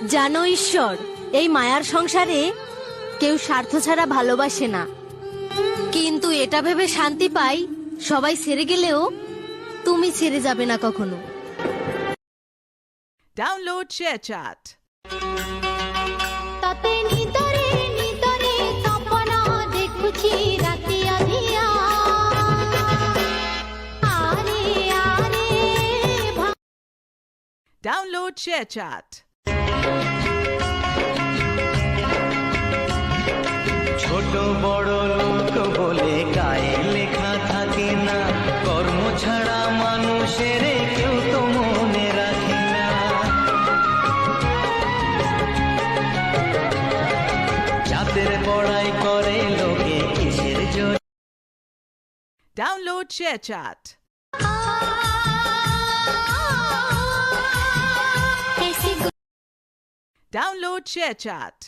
জানো ঈশ্বর, এই মায়ার সংসারে কেউ স্বার্থ ছাড়া ভালোবাসে না, কিন্তু এটা ভেবে শান্তি পাই সবাই ছেড়ে গেলেও তুমি ছেড়ে যাবে না কখনো। Download ShareChat. ততে নিতরে নিতরে সপন দেখুছি রাতি অধিয়া আরে আরে Download ShareChat. ছোট বড় লোক বলে গায়ে লেখা থাকে না, কর্ম ছাড়া মানুষের কেউ তো মনে রাখে না। জাতের বড়াই করে লোকে কিসের জোর। Download ShareChat. এসে Download ShareChat.